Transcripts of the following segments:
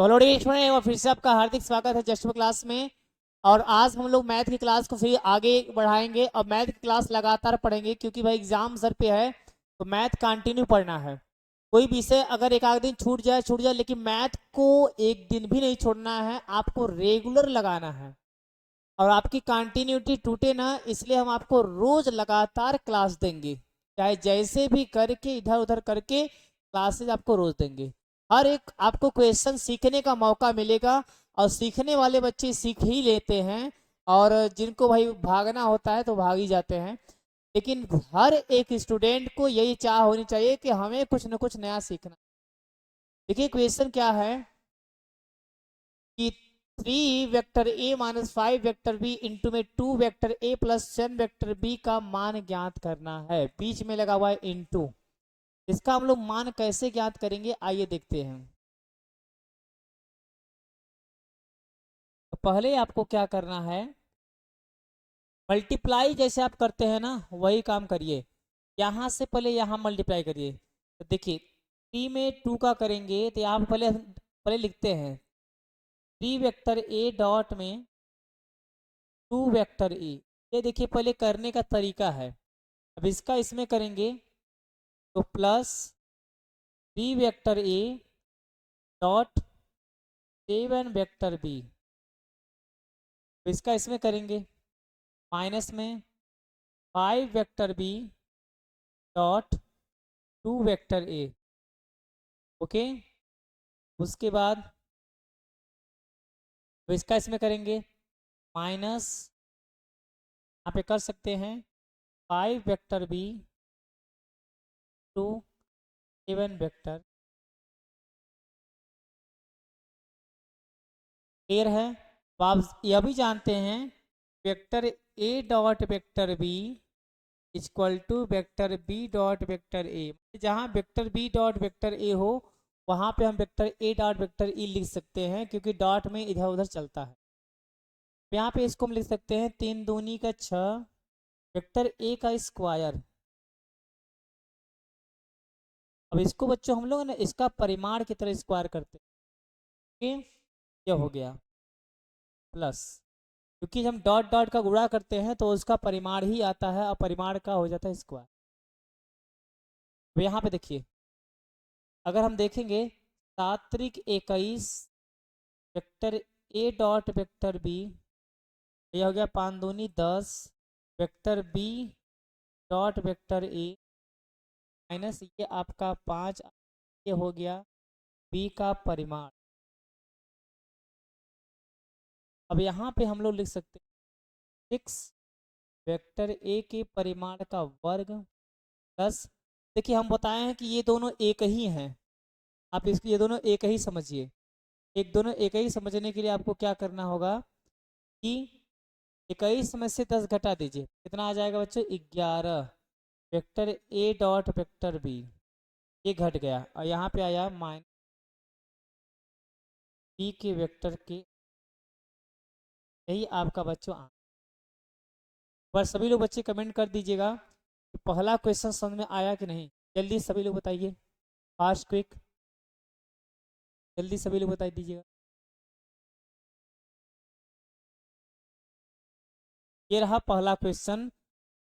तो hello dear student, और फिर से आपका हार्दिक स्वागत है जस्ट क्लास में। और आज हम लोग मैथ की क्लास को फिर आगे बढ़ाएंगे और मैथ की क्लास लगातार पढ़ेंगे क्योंकि भाई एग्जाम सर पे है, तो मैथ कंटिन्यू पढ़ना है। कोई विषय अगर एक आध दिन छूट जाए, लेकिन मैथ को एक दिन भी नहीं छोड़ना है, आपको रेगुलर लगाना है। और आपकी कंटिन्यूटी टूटे ना, इसलिए हम आपको रोज लगातार क्लास देंगे, चाहे जैसे भी करके इधर उधर करके क्लासेस आपको रोज देंगे। हर एक आपको क्वेश्चन सीखने का मौका मिलेगा, और सीखने वाले बच्चे सीख ही लेते हैं, और जिनको भाई भागना होता है तो भाग ही जाते हैं। लेकिन हर एक स्टूडेंट को यही चाह होनी चाहिए कि हमें कुछ ना कुछ नया सीखना। देखिए क्वेश्चन क्या है कि 3 vector a - 5 vector b into में 2 वेक्टर a + 10 वेक्टर b का मान ज्ञात करना है। बीच में लगा हुआ है इंटू। इसका हम लोग मान कैसे ज्ञात करेंगे, आइए देखते हैं। तो पहले आपको क्या करना है, मल्टीप्लाई जैसे आप करते हैं ना वही काम करिए। यहां से पहले यहां मल्टीप्लाई करिए। तो देखिए 3 में 2 का करेंगे तो यहाँ पहले पहले लिखते हैं 3 वेक्टर a डॉट में 2 वेक्टर e। ये देखिए पहले करने का तरीका है। अब इसका इसमें करेंगे तो plus 3 vector a dot 7 vector b। इसका इसमें करेंगे माइनस में 5 vector b dot 2 vector a। Okay, उसके बाद इसका इसमें करेंगे माइनस, यहाँ पे कर सकते हैं 5 vector b to 7 vector. Clear है। तो आप यह भी जानते हैं vector a dot vector b equal to vector b dot vector a। जहाँ vector b dot vector a हो वहाँ पे हम vector a dot vector e लिख सकते हैं, क्योंकि डॉट में इधर उधर चलता है। यहाँ पे इसको हम लिख सकते हैं 3 दूनी का 6 वेक्टर a का स्क्वायर। अब इसको बच्चों हम लोग ना इसका परिमाण की तरह स्क्वायर करते हैं। ये हो गया प्लस, क्योंकि हम डॉट डॉट का गुणा करते हैं तो उसका परिमाण ही आता है और परिमाण का हो जाता है स्क्वायर। अब यहाँ पे देखिए, अगर हम देखेंगे 7 × 21 vector a dot vector b, यह हो गया 5 दूनी 10 vector b dot vector a minus ये आपका 5, ये हो गया b का परिमाण। अब यहाँ पे हम लोग लिख सकते हैं 6 वेक्टर a के परिमाण का वर्ग प्लस, देखिए हम बताए हैं कि ये दोनों एक ही हैं, आप इसको ये दोनों एक ही समझिए। एक दोनों एक ही समझने के लिए आपको क्या करना होगा कि 21 में से 10 घटा दीजिए, कितना आ जाएगा बच्चों 11 vector a dot vector b। ये घट गया और यहाँ पे आया माइनस b के वेक्टर के। यही आपका बच्चों बस सभी लोग बच्चे कमेंट कर दीजिएगा कि पहला क्वेश्चन समझ में आया कि नहीं। जल्दी सभी लोग बताइए, फास्ट क्विक, जल्दी सभी लोग बता दीजिएगा। ये रहा पहला क्वेश्चन,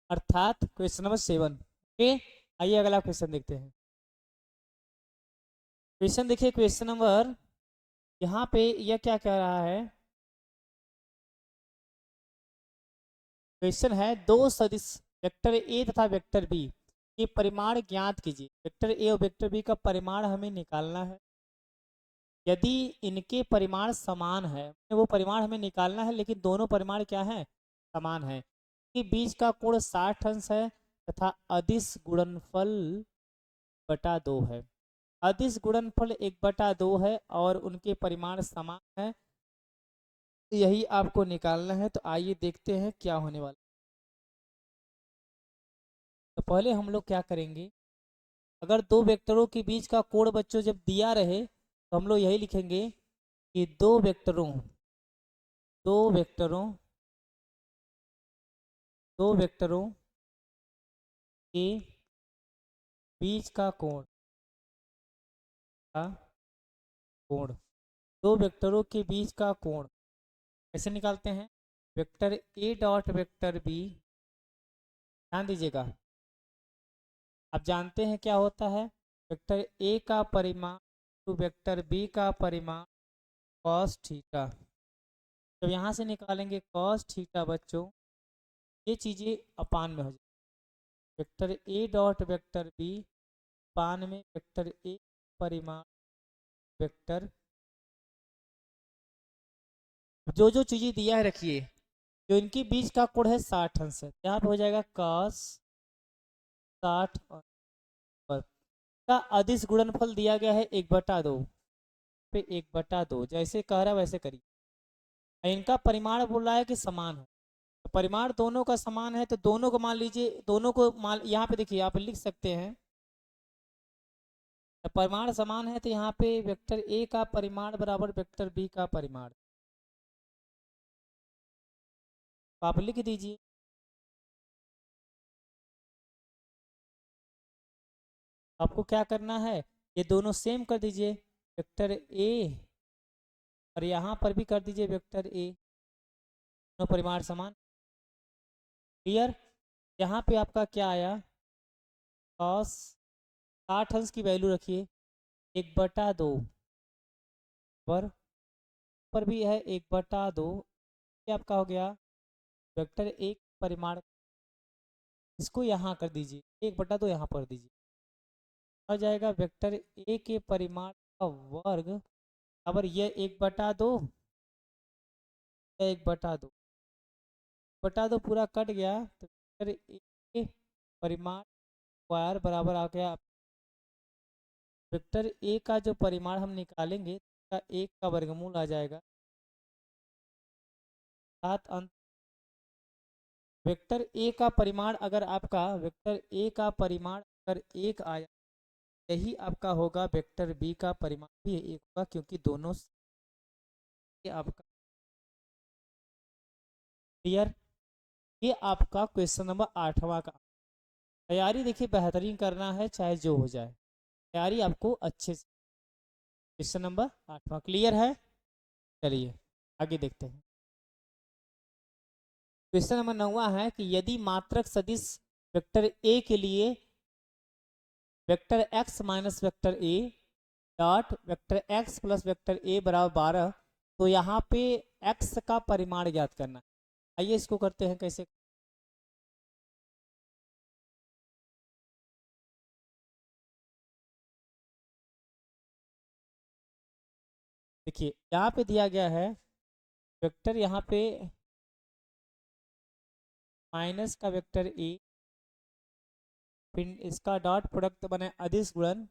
अर्थात क्वेश्चन नंबर 7। ओके, आइए अगला क्वेश्चन देखते हैं। क्वेश्चन देखिए, क्वेश्चन नंबर यहाँ पे यह क्या कह रहा है। क्वेश्चन है दो सदिश वेक्टर ए तथा वेक्टर बी के परिमाण ज्ञात कीजिए। वेक्टर ए और वेक्टर बी का परिमाण हमें निकालना है। यदि इनके परिमाण समान है, वो परिमाण हमें निकालना है, लेकिन दोनों परिमाण क्या है, समान है। कि बीच का कोण 60 अंश है तथा अदिश गुणनफल बटा 2 है। अदिश गुणनफल 1/2 है और उनके परिमाण समान है, यही आपको निकालना है। तो आइए देखते हैं क्या होने वाला। तो पहले हम लोग क्या करेंगे, अगर दो वेक्टरों के बीच का कोण बच्चों जब दिया रहे तो हम लोग यही लिखेंगे कि दो वेक्टरों दो वेक्टरों के बीच का कोण दो वेक्टरों के बीच का कोण कैसे निकालते हैं? Vector A dot vector B, ध्यान दीजिएगा, आप जानते हैं क्या होता है? वेक्टर ए का परिमाण टू वेक्टर बी का परिमाण कॉस थीटा। जब यहाँ से निकालेंगे कॉस थीटा बच्चों, ये चीज़ें अपान में हो जाए, vector A dot vector B अपान में वेक्टर ए परिमाण वेक्टर, जो जो चीज़ें दिया है रखिए, जो इनके बीच का कोण है 60 अंश है, यहाँ पे हो जाएगा cos 60 और का अदिश गुणनफल दिया गया है 1/2 पे 1/2, जैसे कह रहा है वैसे करिए। इनका परिमाण बोल रहा है कि समान है, तो परिमाण दोनों का समान है, तो दोनों को मान लीजिए, दोनों को मान, यहाँ पे देखिए आप लिख सकते हैं, तो परिमाण समान है तो यहाँ पे वेक्टर ए का परिमाण बराबर वेक्टर बी का परिमाण, तो आप लिख दीजिए। आपको क्या करना है, ये दोनों सेम कर दीजिए, वेक्टर ए और यहाँ पर भी कर दीजिए वेक्टर ए, दोनों परिमाण समान। क्लियर? यहाँ पे आपका क्या आया, cos 60 अंश की वैल्यू रखिए 1/2 पर भी है 1/2, ये आपका हो गया वेक्टर एक परिमाण, इसको यहाँ कर दीजिए 1/2 यहाँ पर दीजिए, आ जाएगा वेक्टर ए के परिमाण का वर्ग, अगर यह 1/2 1/2 पूरा कट गया, तो वेक्टर ए के परिमाण स्क्वायर बराबर आ गया, वेक्टर ए का जो परिमाण हम निकालेंगे का 1 का वर्गमूल आ जाएगा 7 अंत। वेक्टर ए का परिमाण अगर आपका, वेक्टर ए का परिमाण अगर 1 आया, यही आपका होगा वेक्टर बी का परिमाण भी 1 होगा, क्योंकि दोनों ये आपका। क्लियर? ये आपका क्वेश्चन नंबर 8वां का। तैयारी देखिए बेहतरीन करना है, चाहे जो हो जाए, तैयारी आपको अच्छे से। क्वेश्चन नंबर 8वां क्लियर है? चलिए आगे देखते हैं। क्वेश्चन नंबर 9वां है कि यदि मात्रक सदिश वेक्टर ए के लिए vector x minus vector A dot vector x plus vector A बराबर 12, तो यहाँ पे एक्स का परिमाण ज्ञात करना है। आइए इसको करते हैं कैसे। देखिए यहाँ पे दिया गया है वेक्टर, यहाँ पे माइनस का वेक्टर ए, फिर इसका डॉट प्रोडक्ट बने अदिश गुणन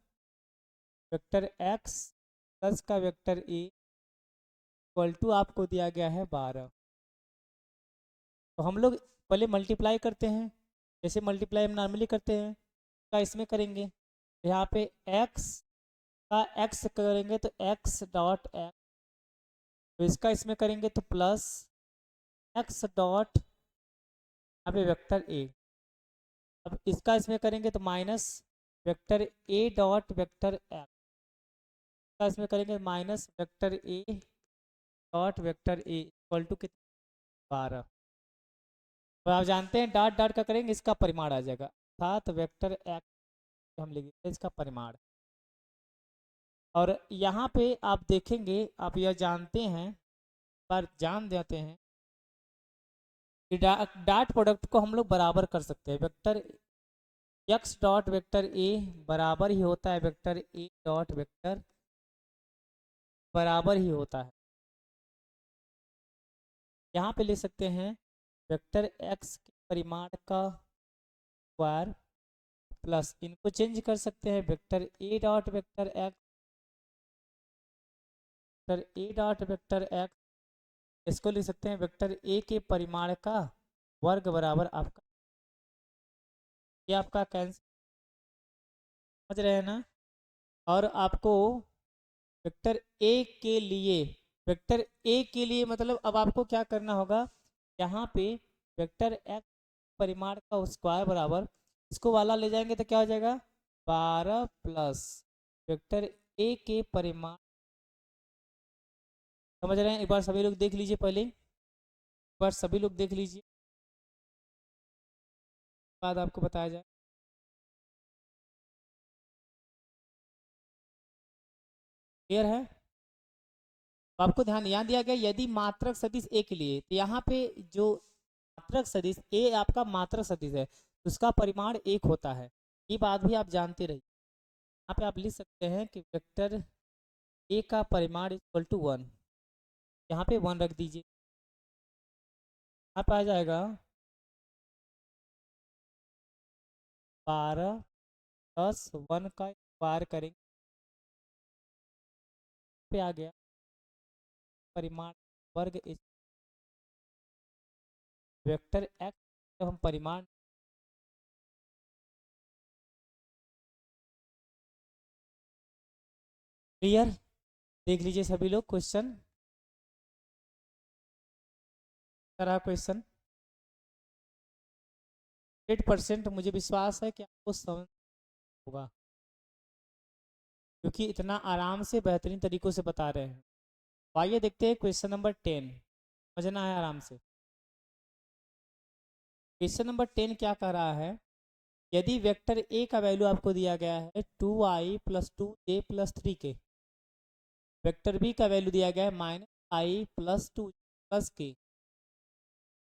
वेक्टर एक्स प्लस का वेक्टर ए इक्वल टू आपको दिया गया है 12। तो हम लोग पहले मल्टीप्लाई करते हैं, जैसे मल्टीप्लाई हम नॉर्मली करते हैं, का इसमें करेंगे, यहाँ पे x का x करेंगे तो x डॉट एक्स, तो इसका इसमें करेंगे तो प्लस x डॉट यहाँ पे वेक्टर ए, अब इसका इसमें करेंगे तो minus vector A dot vector X, इसका इसमें करेंगे minus vector A dot vector A equal to कितना 12। तो आप जानते हैं डॉट डॉट का करेंगे इसका परिमाण आ जाएगा, सात वेक्टर एक्स हम लिखेंगे इसका परिमाण। और यहाँ पे आप देखेंगे, आप यह जानते हैं, पर जान देते हैं कि डॉट प्रोडक्ट को हम लोग बराबर कर सकते हैं, वेक्टर एक्स डॉट वेक्टर ए बराबर ही होता है वेक्टर ए डॉट वेक्टर, बराबर ही होता है। यहाँ पे ले सकते हैं वेक्टर एक्स के परिमाण का स्क्वायर प्लस, इनको चेंज कर सकते हैं vector A dot vector x, vector A dot vector x, इसको लिख सकते हैं वेक्टर ए के परिमाण का वर्ग बराबर आपका, ये आपका कैंसिल, समझ रहे हैं ना। और आपको वेक्टर ए के लिए, वेक्टर ए के लिए मतलब अब आपको क्या करना होगा, यहाँ पे वेक्टर एक्स परिमाण का स्क्वायर बराबर, इसको वाला ले जाएंगे तो क्या हो जाएगा 12 प्लस वेक्टर ए के परिमाण समझ रहे हैं? एक बार सभी लोग देख लीजिए, पहले एक बार सभी लोग देख लीजिए, बाद आपको बताया जाए। क्लियर है? तो आपको ध्यान यहाँ दिया गया यदि मात्रक सदिश ए के लिए, तो यहाँ पे जो मात्रक सदिश ए आपका मात्रक सदिश है, उसका परिमाण एक होता है। ये बात भी आप जानते रहिए। यहाँ पे आप लिख सकते हैं कि वेक्टर ए का परिमाण इक्वल टू 1। यहाँ पे 1 रख दीजिए, यहाँ पे आ जाएगा 12 प्लस 1 का स्क्वायर करेंगे, पे आ गया परिमाण वर्ग इस वेक्टर एक्स। जब हम परिमाण क्लियर, देख लीजिए सभी लोग क्वेश्चन, तरह क्वेश्चन 100% मुझे विश्वास है कि आपको समझ होगा, क्योंकि इतना आराम से बेहतरीन तरीकों से बता रहे हैं। आइए देखते हैं क्वेश्चन नंबर 10, समझना है आराम से। क्वेश्चन नंबर 10 क्या कह रहा है, यदि वेक्टर ए का वैल्यू आपको दिया गया है 2i plus 2j plus 3k, vector B का वैल्यू दिया गया है -i प्लस 2 प्लस k,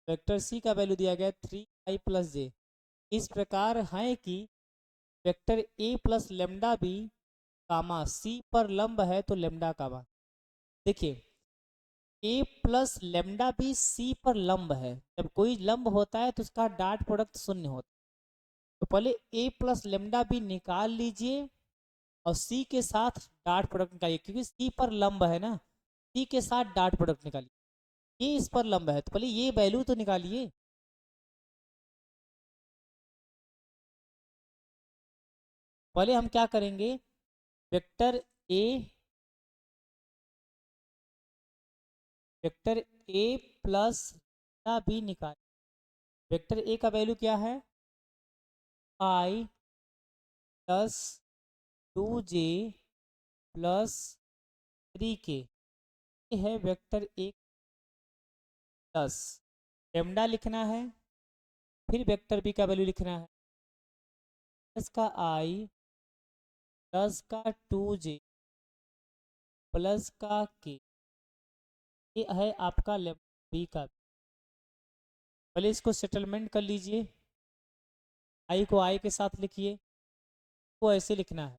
वेक्टर सी का वैल्यू दिया गया है 3i प्लस j। इस प्रकार है कि vector A plus lambda B comma C पर लंब है तो लेमडा का मान। देखिए, A plus lambda B C पर लंब है, जब कोई लंब होता है तो उसका डॉट प्रोडक्ट शून्य होता है। तो पहले ए प्लस लेमडा बी निकाल लीजिए और सी के साथ डॉट प्रोडक्ट निकालिए, क्योंकि सी पर लंब है ना, सी के साथ डॉट प्रोडक्ट निकालिए। ये इस पर लंब है तो पहले ये वैल्यू तो निकालिए। पहले हम क्या करेंगे, vector A, vector A plus B निकाल। वेक्टर ए का वैल्यू क्या है, आई प्लस 2j प्लस 3k, ये है वेक्टर ए प्लस लेमडा लिखना है, फिर वेक्टर बी का वैल्यू लिखना है, प्लस का आई प्लस का 2j प्लस का के, ये है आपका लेमडा बी का। पहले इसको सेटलमेंट कर लीजिए, आई को आई के साथ लिखिए, को ऐसे लिखना है,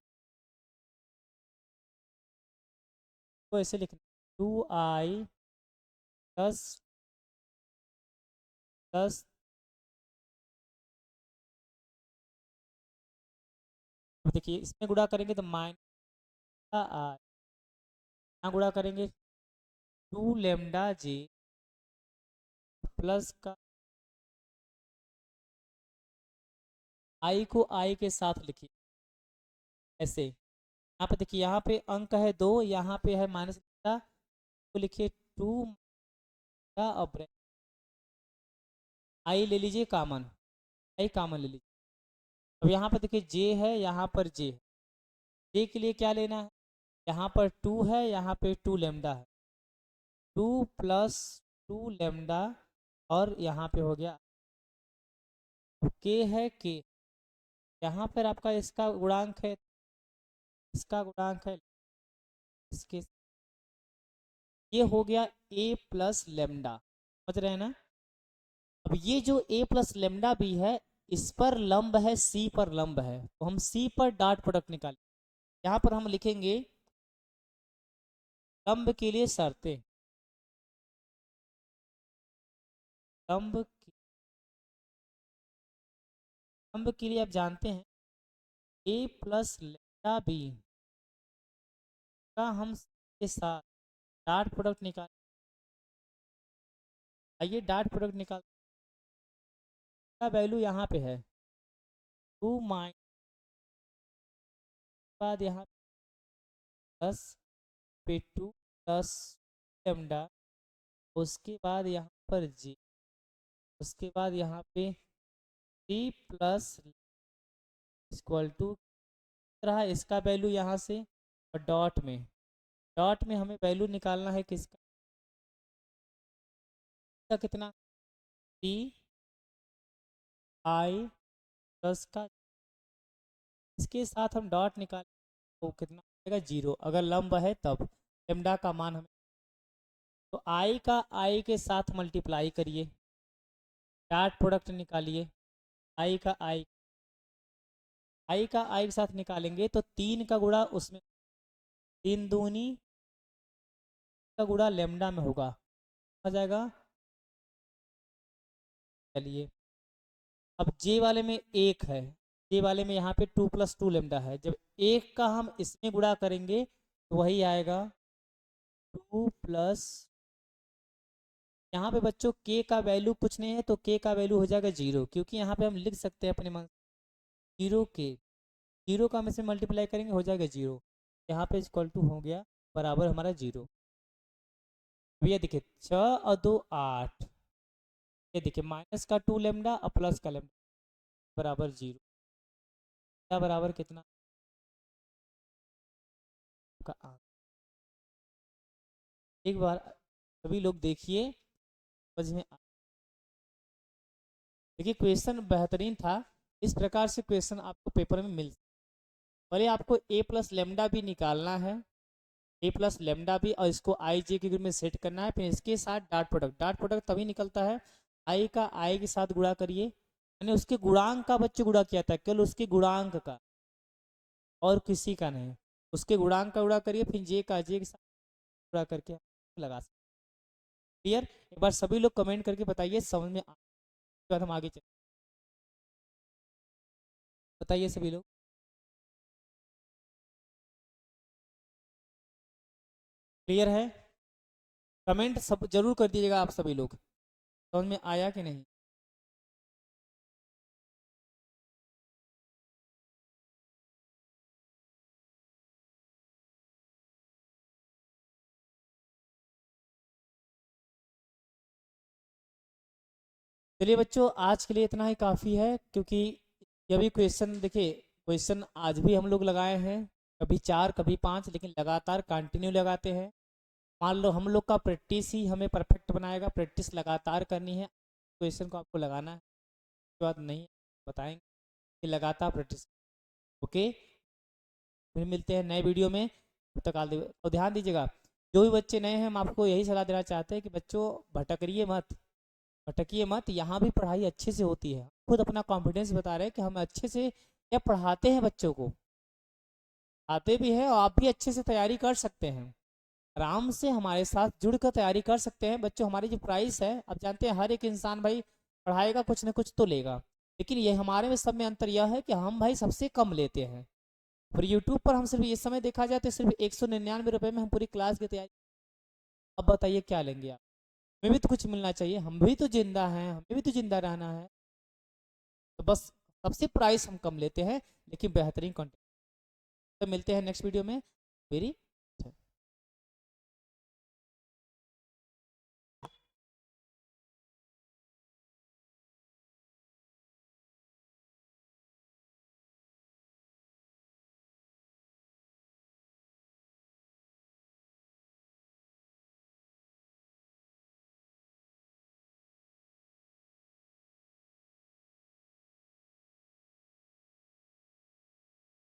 को ऐसे लिखना 2i प्लस प्लस, देखिए इसमें गुणा करेंगे तो माइनस आई, यहाँ गुणा करेंगे 2 लेमडा जे प्लस का, आई को आई के साथ लिखिए ऐसे। यहाँ पे देखिए, यहाँ पे अंक है 2, यहाँ पे है माइनस, तो लिखिए 2 और आई ले लीजिए कॉमन, आई कॉमन ले लीजिए। अब यहाँ पर देखिए जे है, यहाँ पर जे है, जे के लिए क्या लेना है, यहाँ पर 2 है, यहाँ पे 2 लेमडा है, 2 प्लस 2 लेमडा, और यहाँ पे हो गया के है के, यहाँ पर आपका इसका गुणांक है, इसका गुणांक है इसके, ये हो गया ए प्लस लेमडा, समझ रहे हैं ना। अब ये जो ए प्लस लेमडा बी है, इस पर लंब है, सी पर लंब है, तो हम सी पर डॉट प्रोडक्ट निकालें। यहाँ पर हम लिखेंगे लंब के लिए शर्तें, लंब लंब के लिए आप जानते हैं ए प्लस लेमडा बी का हम के साथ डॉट प्रोडक्ट निकाल, आइए डॉट प्रोडक्ट निकाल, का वैल्यू यहाँ पे है 2 माइनस, बाद यहाँ प्लस पे 2 प्लस लेमडा, उसके बाद यहाँ पर जी, उसके बाद यहाँ पे 3 प्लस इक्वल टू रहा इसका वैल्यू यहाँ से, और डॉट में हमें वैल्यू निकालना है किसका, का कितना 3i प्लस का, इसके साथ हम डॉट निकाल तो कितना आएगा 0, अगर लंब है तब लेमडा का मान हमें, तो i का i के साथ मल्टीप्लाई करिए, डॉट प्रोडक्ट निकालिए, i का i के साथ निकालेंगे तो 3 का गुणा उसमें 3 दूनी का गुणा लेमडा में होगा, आ जाएगा। चलिए अब जे वाले में 1 है, जे वाले में यहाँ पे 2 + 2 लेमडा है, जब 1 का हम इसमें गुणा करेंगे तो वही आएगा 2 प्लस, यहाँ पे बच्चों k का वैल्यू कुछ नहीं है तो k का वैल्यू हो जाएगा 0, क्योंकि यहाँ पे हम लिख सकते हैं अपने मन 0 k, 0 का हम इसमें मल्टीप्लाई करेंगे हो जाएगा 0, यहाँ पे इक्वल टू हो गया बराबर हमारा 0। ये देखिए 6 और 2 8, ये देखिए माइनस का 2 लेमडा और प्लस का लेमडा बराबर 0, क्या बराबर कितना का 8। एक बार सभी लोग देखिए समझ में देखिए क्वेश्चन बेहतरीन था, इस प्रकार से क्वेश्चन आपको पेपर में मिल, भले आपको a प्लस लेमडा भी निकालना है, a प्लस लेमडा भी, और इसको आई जे के ग्रुप में सेट करना है, फिर इसके साथ डॉट प्रोडक्ट तभी निकलता है i का i के साथ गुणा करिए, यानी उसके गुणांक का बच्चे गुणा किया था, केवल उसके गुणांक का और किसी का नहीं, उसके गुणांक का गुणा करिए, फिर जे के साथ गुणा करके लगा सकते। क्लियर? एक बार सभी लोग कमेंट करके बताइए समझ में बाद हम आगे चल, बताइए सभी लोग। क्लियर है? कमेंट सब जरूर कर दीजिएगा आप सभी लोग, समझ में आया कि नहीं। चलिए बच्चों आज के लिए इतना ही काफ़ी है, क्योंकि ये भी क्वेश्चन देखिए, क्वेश्चन आज भी हम लोग लगाए हैं, कभी 4 कभी 5, लेकिन लगातार कंटिन्यू लगाते हैं। मान लो हम लोग का प्रैक्टिस ही हमें परफेक्ट बनाएगा, प्रैक्टिस लगातार करनी है, क्वेश्चन को आपको लगाना है, उसके बाद नहीं बताएंगे कि लगातार प्रैक्टिस। ओके, फिर मिलते हैं नए वीडियो में, तब तक और ध्यान दीजिएगा जो भी बच्चे नए हैं हम आपको यही सलाह देना चाहते हैं कि बच्चों भटकिए मत, यहाँ भी पढ़ाई अच्छे से होती है, खुद अपना कॉन्फिडेंस बता रहे हैं कि हम अच्छे से या पढ़ाते हैं, बच्चों को आते भी है, और आप भी अच्छे से तैयारी कर सकते हैं, आराम से हमारे साथ जुड़कर तैयारी कर सकते हैं। बच्चों हमारी जो प्राइस है, आप जानते हैं हर एक इंसान भाई पढ़ाएगा कुछ ना कुछ तो लेगा, लेकिन ये हमारे में सब में अंतर यह है कि हम भाई सबसे कम लेते हैं, और यूट्यूब पर हम सिर्फ इस समय देखा जाए तो सिर्फ 199 रुपये में हम पूरी क्लास की तैयारी, अब बताइए क्या लेंगे आप, हमें भी तो कुछ मिलना चाहिए, हम भी तो जिंदा हैं, हमें भी तो जिंदा रहना है, तो बस सबसे प्राइस हम कम लेते हैं, लेकिन बेहतरीन कंटेंट। तो मिलते हैं नेक्स्ट वीडियो में, वेरी